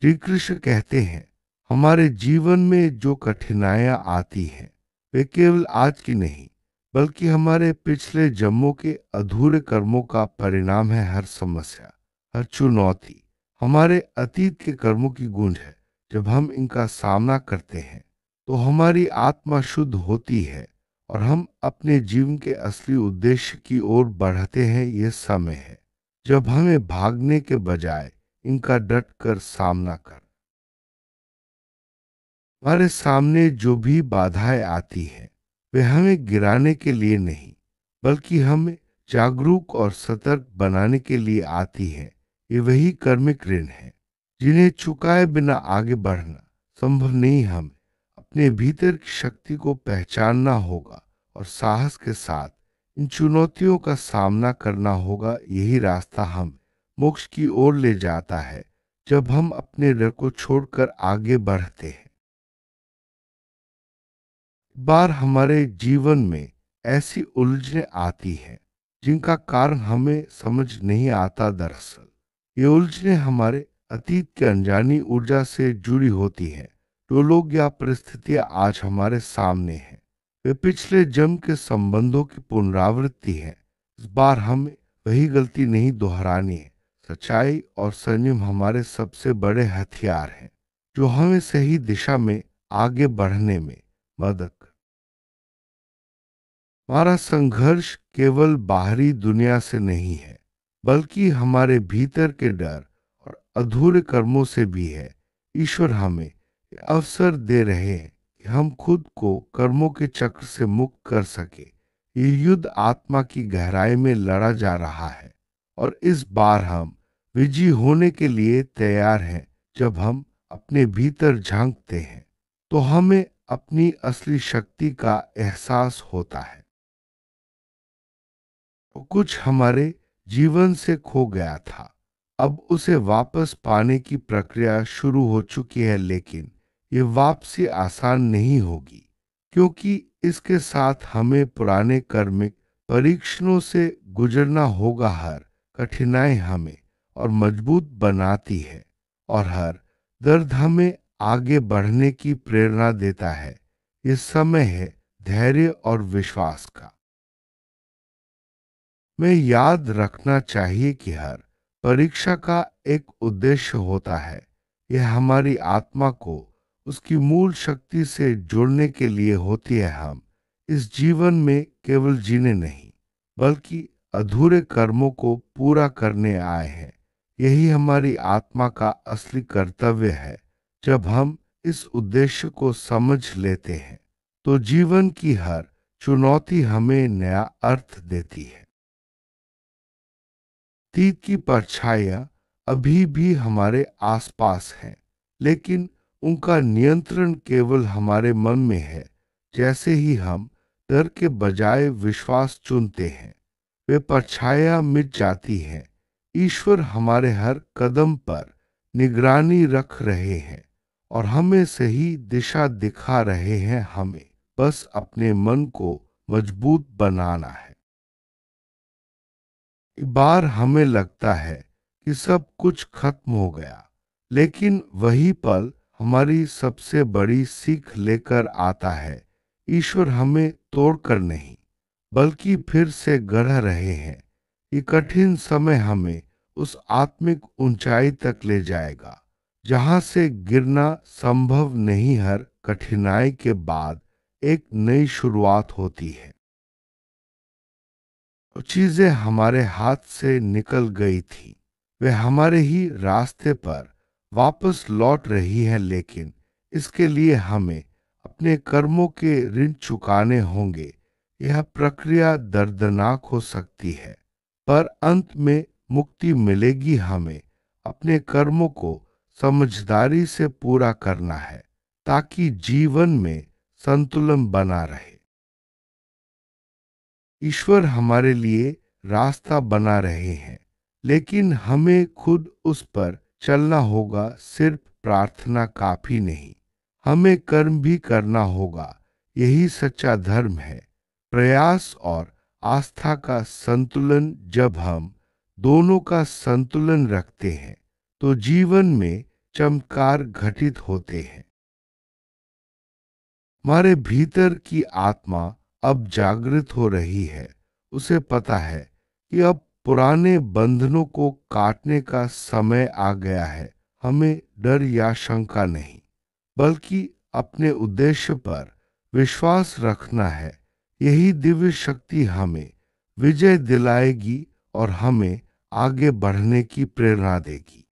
श्री कृष्ण कहते हैं, हमारे जीवन में जो कठिनाइयां आती हैं वे केवल आज की नहीं बल्कि हमारे पिछले जन्मों के अधूरे कर्मों का परिणाम है। हर समस्या, हर चुनौती हमारे अतीत के कर्मों की गूंज है। जब हम इनका सामना करते हैं तो हमारी आत्मा शुद्ध होती है और हम अपने जीवन के असली उद्देश्य की ओर बढ़ते हैं। यह समय है जब हमें भागने के बजाय इनका डट कर सामना कर। हमारे सामने जो भी बाधाएं आती हैं वे हमें गिराने के लिए नहीं बल्कि हमें जागरूक और सतर्क बनाने के लिए आती हैं। ये वही कर्मिक ऋण है जिन्हें चुकाए बिना आगे बढ़ना संभव नहीं। हमें अपने भीतर की शक्ति को पहचानना होगा और साहस के साथ इन चुनौतियों का सामना करना होगा। यही रास्ता हम मोक्ष की ओर ले जाता है जब हम अपने डर को छोड़कर आगे बढ़ते हैं। बार हमारे जीवन में ऐसी उलझनें आती हैं जिनका कारण हमें समझ नहीं आता। दरअसल ये उलझनें हमारे अतीत के अनजानी ऊर्जा से जुड़ी होती हैं। जो लोग या परिस्थितियां आज हमारे सामने हैं वे पिछले जन्म के संबंधों की पुनरावृत्ति है। इस बार हमें वही गलती नहीं दोहरानी है। सच्चाई और संयम हमारे सबसे बड़े हथियार हैं जो हमें सही दिशा में आगे बढ़ने में मदद। हमारा संघर्ष केवल बाहरी दुनिया से नहीं है बल्कि हमारे भीतर के डर और अधूरे कर्मों से भी है। ईश्वर हमें ये अवसर दे रहे हैं कि हम खुद को कर्मों के चक्र से मुक्त कर सके। ये युद्ध आत्मा की गहराई में लड़ा जा रहा है और इस बार हम विजयी होने के लिए तैयार हैं। जब हम अपने भीतर झांकते हैं तो हमें अपनी असली शक्ति का एहसास होता है। वो कुछ हमारे जीवन से खो गया था, अब उसे वापस पाने की प्रक्रिया शुरू हो चुकी है। लेकिन ये वापसी आसान नहीं होगी क्योंकि इसके साथ हमें पुराने कर्मिक परीक्षणों से गुजरना होगा। हर कठिनाई हमें और मजबूत बनाती है और हर दर्द हमें आगे बढ़ने की प्रेरणा देता है। ये समय है धैर्य और विश्वास का। में याद रखना चाहिए कि हर परीक्षा का एक उद्देश्य होता है। यह हमारी आत्मा को उसकी मूल शक्ति से जोड़ने के लिए होती है। हम इस जीवन में केवल जीने नहीं बल्कि अधूरे कर्मों को पूरा करने आए हैं। यही हमारी आत्मा का असली कर्तव्य है। जब हम इस उद्देश्य को समझ लेते हैं तो जीवन की हर चुनौती हमें नया अर्थ देती है। अतीत की परछाइयां अभी भी हमारे आसपास हैं लेकिन उनका नियंत्रण केवल हमारे मन में है। जैसे ही हम डर के बजाय विश्वास चुनते हैं वे परछाइयां मिट जाती हैं। ईश्वर हमारे हर कदम पर निगरानी रख रहे हैं और हमें सही दिशा दिखा रहे हैं। हमें बस अपने मन को मजबूत बनाना है। बार हमें लगता है कि सब कुछ खत्म हो गया लेकिन वही पल हमारी सबसे बड़ी सीख लेकर आता है। ईश्वर हमें तोड़कर नहीं बल्कि फिर से गढ़ रहे हैं। ये कठिन समय हमें उस आत्मिक ऊंचाई तक ले जाएगा जहां से गिरना संभव नहीं। हर कठिनाई के बाद एक नई शुरुआत होती है। चीजें हमारे हाथ से निकल गई थी वे हमारे ही रास्ते पर वापस लौट रही है। लेकिन इसके लिए हमें अपने कर्मों के ऋण चुकाने होंगे। यह प्रक्रिया दर्दनाक हो सकती है पर अंत में मुक्ति मिलेगी। हमें अपने कर्मों को समझदारी से पूरा करना है ताकि जीवन में संतुलन बना रहे। ईश्वर हमारे लिए रास्ता बना रहे हैं लेकिन हमें खुद उस पर चलना होगा। सिर्फ प्रार्थना काफी नहीं, हमें कर्म भी करना होगा। यही सच्चा धर्म है, प्रयास और आस्था का संतुलन। जब हम दोनों का संतुलन रखते हैं तो जीवन में चमत्कार घटित होते हैं। हमारे भीतर की आत्मा अब जागृत हो रही है। उसे पता है कि अब पुराने बंधनों को काटने का समय आ गया है। हमें डर या शंका नहीं, बल्कि अपने उद्देश्य पर विश्वास रखना है। यही दिव्य शक्ति हमें विजय दिलाएगी और हमें आगे बढ़ने की प्रेरणा देगी।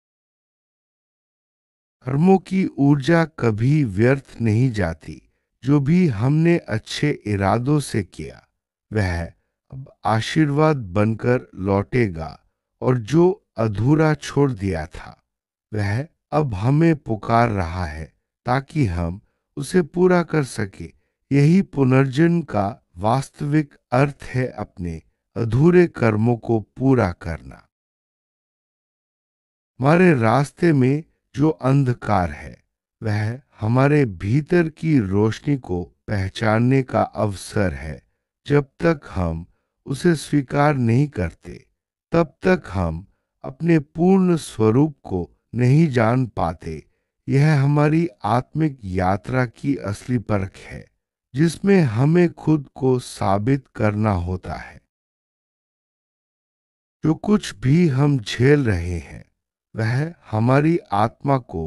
कर्मों की ऊर्जा कभी व्यर्थ नहीं जाती। जो भी हमने अच्छे इरादों से किया वह अब आशीर्वाद बनकर लौटेगा, और जो अधूरा छोड़ दिया था वह अब हमें पुकार रहा है ताकि हम उसे पूरा कर सके। यही पुनर्जन्म का वास्तविक अर्थ है, अपने अधूरे कर्मों को पूरा करना। हमारे रास्ते में जो अंधकार है वह हमारे भीतर की रोशनी को पहचानने का अवसर है। जब तक हम उसे स्वीकार नहीं करते, तब तक हम अपने पूर्ण स्वरूप को नहीं जान पाते। यह हमारी आत्मिक यात्रा की असली परख है, जिसमें हमें खुद को साबित करना होता है। जो कुछ भी हम झेल रहे हैं वह हमारी आत्मा को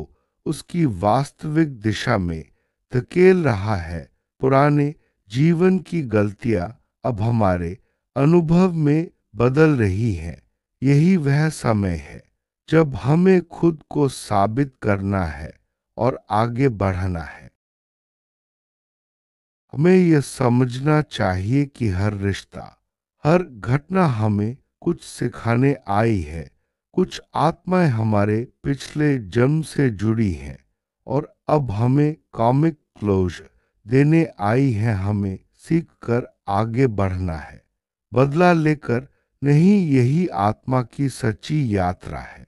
उसकी वास्तविक दिशा में धकेल रहा है। पुराने जीवन की गलतियां अब हमारे अनुभव में बदल रही हैं। यही वह समय है जब हमें खुद को साबित करना है और आगे बढ़ना है। हमें यह समझना चाहिए कि हर रिश्ता, हर घटना हमें कुछ सिखाने आई है। कुछ आत्माएं हमारे पिछले जन्म से जुड़ी हैं और अब हमें कॉमिक क्लोजर देने आई है। हमें सीख कर आगे बढ़ना है, बदला लेकर नहीं। यही आत्मा की सच्ची यात्रा है।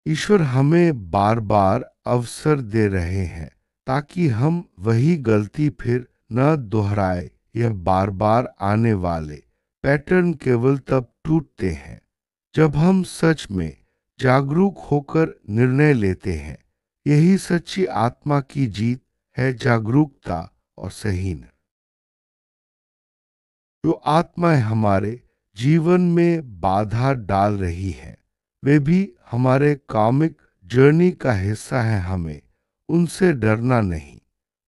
ईश्वर हमें बार बार अवसर दे रहे हैं ताकि हम वही गलती फिर न दोहराए। यह बार बार आने वाले पैटर्न केवल तब टूटते हैं जब हम सच में जागरूक होकर निर्णय लेते हैं। यही सच्ची आत्मा की जीत है, जागरूकता और सही निर्णय। जो आत्माएं हमारे जीवन में बाधा डाल रही हैं वे भी हमारे कामिक जर्नी का हिस्सा है। हमें उनसे डरना नहीं,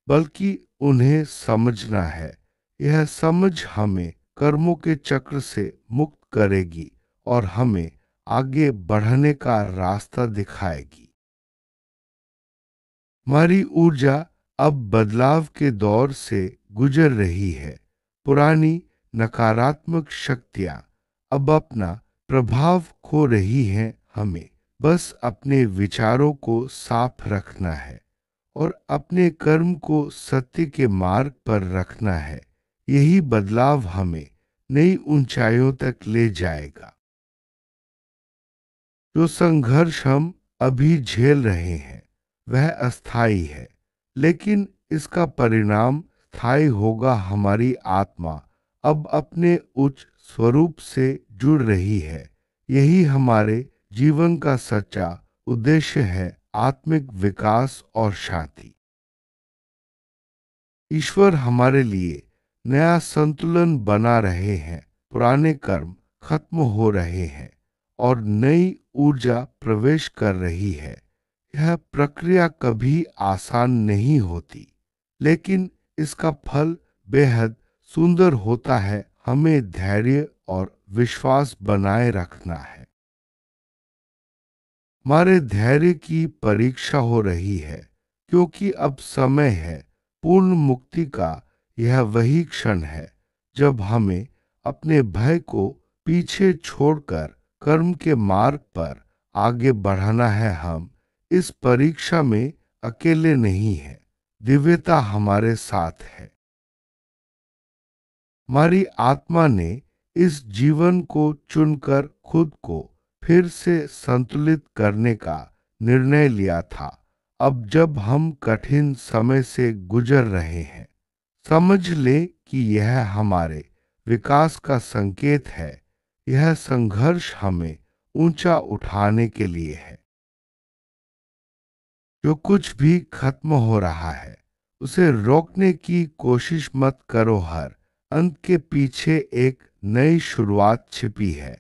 बल्कि उन्हें समझना है। यह समझ हमें कर्मों के चक्र से मुक्त करेगी और हमें आगे बढ़ने का रास्ता दिखाएगी। हमारी ऊर्जा अब बदलाव के दौर से गुजर रही है। पुरानी नकारात्मक शक्तियां अब अपना प्रभाव खो रही हैं। हमें बस अपने विचारों को साफ रखना है और अपने कर्म को सत्य के मार्ग पर रखना है। यही बदलाव हमें नई ऊंचाइयों तक ले जाएगा। जो संघर्ष हम अभी झेल रहे हैं वह अस्थाई है, लेकिन इसका परिणाम स्थायी होगा। हमारी आत्मा अब अपने उच्च स्वरूप से जुड़ रही है। यही हमारे जीवन का सच्चा उद्देश्य है, आत्मिक विकास और शांति। ईश्वर हमारे लिए नया संतुलन बना रहे हैं। पुराने कर्म खत्म हो रहे हैं और नई ऊर्जा प्रवेश कर रही है। यह प्रक्रिया कभी आसान नहीं होती, लेकिन इसका फल बेहद सुंदर होता है। हमें धैर्य और विश्वास बनाए रखना है। हमारे धैर्य की परीक्षा हो रही है, क्योंकि अब समय है पूर्ण मुक्ति का। यह वही क्षण है जब हमें अपने भय को पीछे छोड़कर कर्म के मार्ग पर आगे बढ़ाना है। हम इस परीक्षा में अकेले नहीं हैं, दिव्यता हमारे साथ है। हमारी आत्मा ने इस जीवन को चुनकर खुद को फिर से संतुलित करने का निर्णय लिया था। अब जब हम कठिन समय से गुजर रहे हैं, समझ ले कि यह हमारे विकास का संकेत है। यह संघर्ष हमें ऊंचा उठाने के लिए है। जो कुछ भी खत्म हो रहा है उसे रोकने की कोशिश मत करो। हर अंत के पीछे एक नई शुरुआत छिपी है।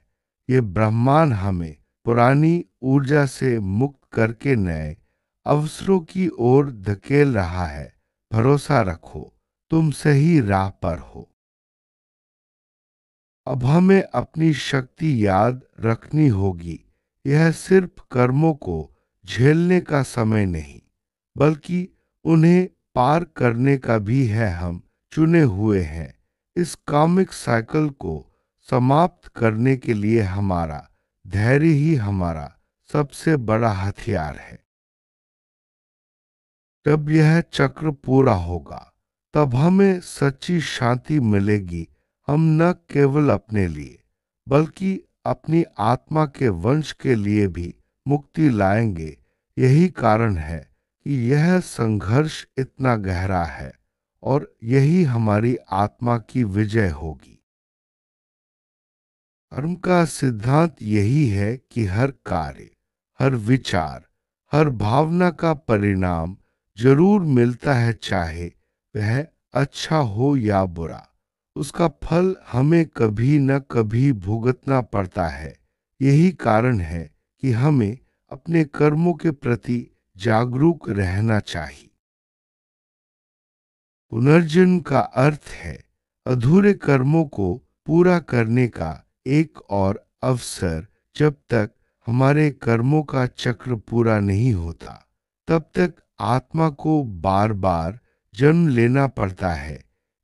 ये ब्रह्मांड हमें पुरानी ऊर्जा से मुक्त करके नए अवसरों की ओर धकेल रहा है। भरोसा रखो, तुम सही राह पर हो। अब हमें अपनी शक्ति याद रखनी होगी। यह सिर्फ कर्मों को झेलने का समय नहीं, बल्कि उन्हें पार करने का भी है। हम चुने हुए हैं। इस कामिक साइकिल को समाप्त करने के लिए हमारा धैर्य ही हमारा सबसे बड़ा हथियार है। जब यह चक्र पूरा होगा तब हमें सच्ची शांति मिलेगी। हम न केवल अपने लिए बल्कि अपनी आत्मा के वंश के लिए भी मुक्ति लाएंगे। यही कारण है कि यह संघर्ष इतना गहरा है और यही हमारी आत्मा की विजय होगी। कर्म का सिद्धांत यही है कि हर कार्य, हर विचार, हर भावना का परिणाम जरूर मिलता है, चाहे वह अच्छा हो या बुरा। उसका फल हमें कभी न कभी भुगतना पड़ता है। यही कारण है कि हमें अपने कर्मों के प्रति जागरूक रहना चाहिए। पुनर्जन्म का अर्थ है अधूरे कर्मों को पूरा करने का एक और अवसर। जब तक हमारे कर्मों का चक्र पूरा नहीं होता तब तक आत्मा को बार बार जन्म लेना पड़ता है।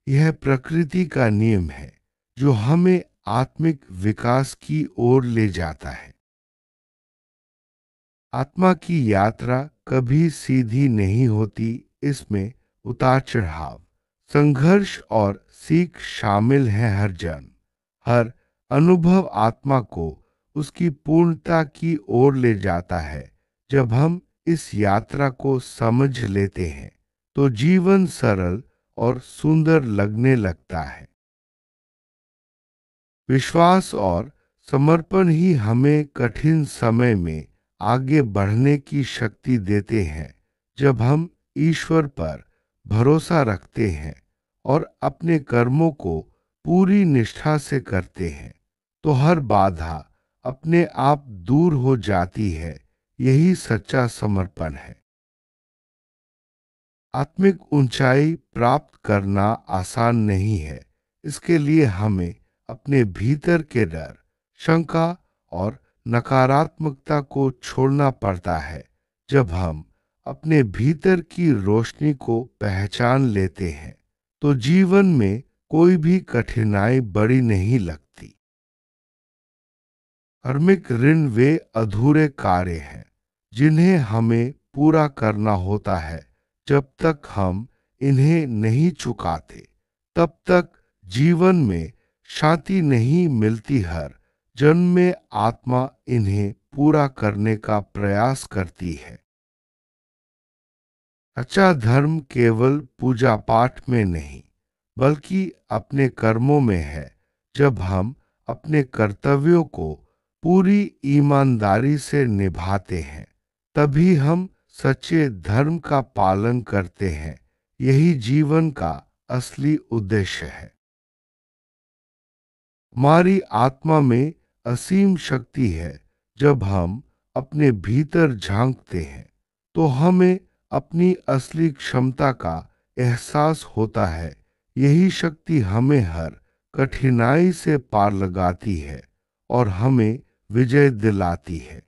यह प्रकृति का नियम है जो हमें आत्मिक विकास की ओर ले जाता है। आत्मा की यात्रा कभी सीधी नहीं होती। इसमें उतार चढ़ाव, संघर्ष और सीख शामिल है। हर जन्म, हर अनुभव आत्मा को उसकी पूर्णता की ओर ले जाता है। जब हम इस यात्रा को समझ लेते हैं तो जीवन सरल और सुंदर लगने लगता है। विश्वास और समर्पण ही हमें कठिन समय में आगे बढ़ने की शक्ति देते हैं। जब हम ईश्वर पर भरोसा रखते हैं और अपने कर्मों को पूरी निष्ठा से करते हैं तो हर बाधा अपने आप दूर हो जाती है। यही सच्चा समर्पण है। आत्मिक ऊंचाई प्राप्त करना आसान नहीं है। इसके लिए हमें अपने भीतर के डर, शंका और नकारात्मकता को छोड़ना पड़ता है। जब हम अपने भीतर की रोशनी को पहचान लेते हैं तो जीवन में कोई भी कठिनाई बड़ी नहीं लगती। कर्मिक ऋण वे अधूरे कार्य हैं जिन्हें हमें पूरा करना होता है। जब तक हम इन्हें नहीं चुकाते तब तक जीवन में शांति नहीं मिलती। हर जन्म में आत्मा इन्हें पूरा करने का प्रयास करती है। सच्चा धर्म केवल पूजा पाठ में नहीं बल्कि अपने कर्मों में है। जब हम अपने कर्तव्यों को पूरी ईमानदारी से निभाते हैं तभी हम सच्चे धर्म का पालन करते हैं। यही जीवन का असली उद्देश्य है। हमारी आत्मा में असीम शक्ति है। जब हम अपने भीतर झांकते हैं तो हमें अपनी असली क्षमता का एहसास होता है। यही शक्ति हमें हर कठिनाई से पार लगाती है और हमें विजय दिलाती है।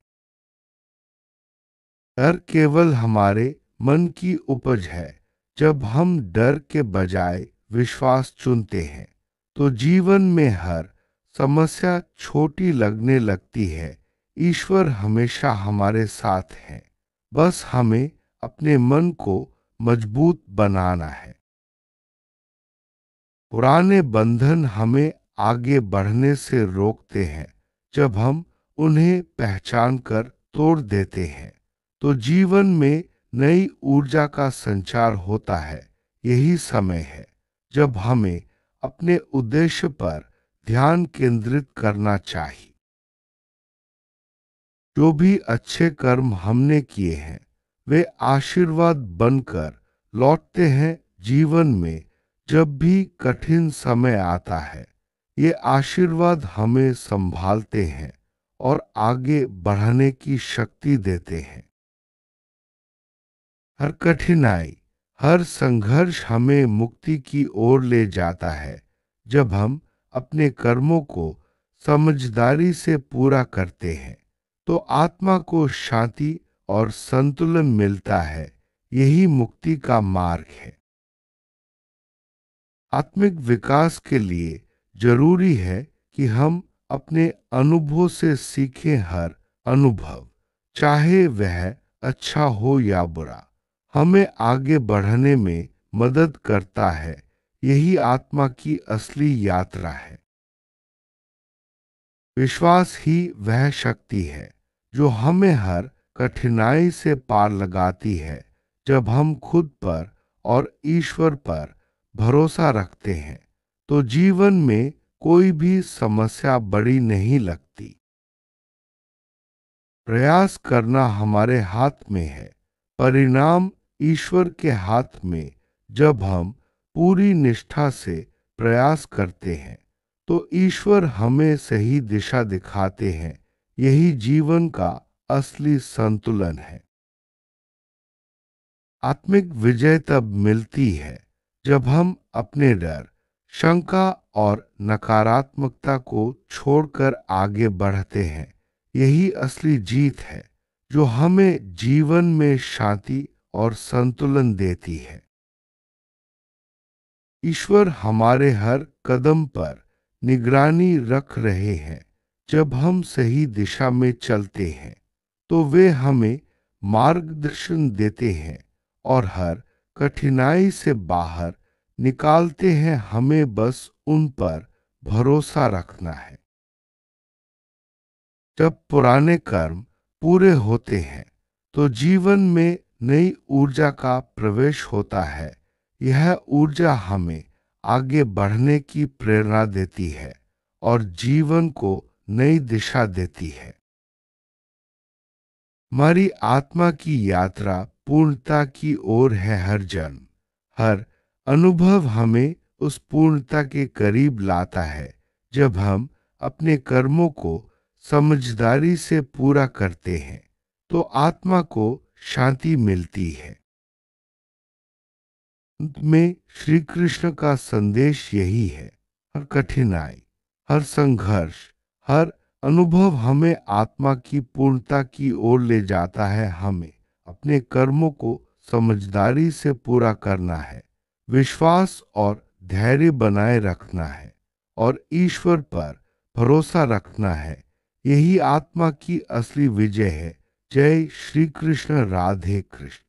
डर केवल हमारे मन की उपज है। जब हम डर के बजाय विश्वास चुनते हैं तो जीवन में हर समस्या छोटी लगने लगती है। ईश्वर हमेशा हमारे साथ है। बस हमें अपने मन को मजबूत बनाना है। पुराने बंधन हमें आगे बढ़ने से रोकते हैं। जब हम उन्हें पहचान कर तोड़ देते हैं तो जीवन में नई ऊर्जा का संचार होता है। यही समय है जब हमें अपने उद्देश्य पर ध्यान केंद्रित करना चाहिए। जो भी अच्छे कर्म हमने किए हैं वे आशीर्वाद बनकर लौटते हैं जीवन में जब भी कठिन समय आता है। ये आशीर्वाद हमें संभालते हैं और आगे बढ़ने की शक्ति देते हैं। हर कठिनाई, हर संघर्ष हमें मुक्ति की ओर ले जाता है। जब हम अपने कर्मों को समझदारी से पूरा करते हैं तो आत्मा को शांति और संतुलन मिलता है। यही मुक्ति का मार्ग है। आत्मिक विकास के लिए जरूरी है कि हम अपने अनुभव से सीखें। हर अनुभव, चाहे वह अच्छा हो या बुरा, हमें आगे बढ़ने में मदद करता है। यही आत्मा की असली यात्रा है। विश्वास ही वह शक्ति है जो हमें हर कठिनाई से पार लगाती है। जब हम खुद पर और ईश्वर पर भरोसा रखते हैं तो जीवन में कोई भी समस्या बड़ी नहीं लगती। प्रयास करना हमारे हाथ में है, परिणाम ईश्वर के हाथ में। जब हम पूरी निष्ठा से प्रयास करते हैं तो ईश्वर हमें सही दिशा दिखाते हैं। यही जीवन का असली संतुलन है। आत्मिक विजय तब मिलती है जब हम अपने डर, शंका और नकारात्मकता को छोड़कर आगे बढ़ते हैं। यही असली जीत है जो हमें जीवन में शांति और संतुलन देती है। ईश्वर हमारे हर कदम पर निगरानी रख रहे हैं। जब हम सही दिशा में चलते हैं तो वे हमें मार्गदर्शन देते हैं और हर कठिनाई से बाहर निकालते हैं। हमें बस उन पर भरोसा रखना है। जब पुराने कर्म पूरे होते हैं तो जीवन में नई ऊर्जा का प्रवेश होता है। यह ऊर्जा हमें आगे बढ़ने की प्रेरणा देती है और जीवन को नई दिशा देती है। हमारी आत्मा की यात्रा पूर्णता की ओर है। हर जन्म, हर अनुभव हमें उस पूर्णता के करीब लाता है। जब हम अपने कर्मों को समझदारी से पूरा करते हैं तो आत्मा को शांति मिलती है। अंत में श्री कृष्ण का संदेश यही है, हर कठिनाई, हर संघर्ष, हर अनुभव हमें आत्मा की पूर्णता की ओर ले जाता है। हमें अपने कर्मों को समझदारी से पूरा करना है, विश्वास और धैर्य बनाए रखना है और ईश्वर पर भरोसा रखना है। यही आत्मा की असली विजय है। जय श्री कृष्ण। राधे कृष्ण।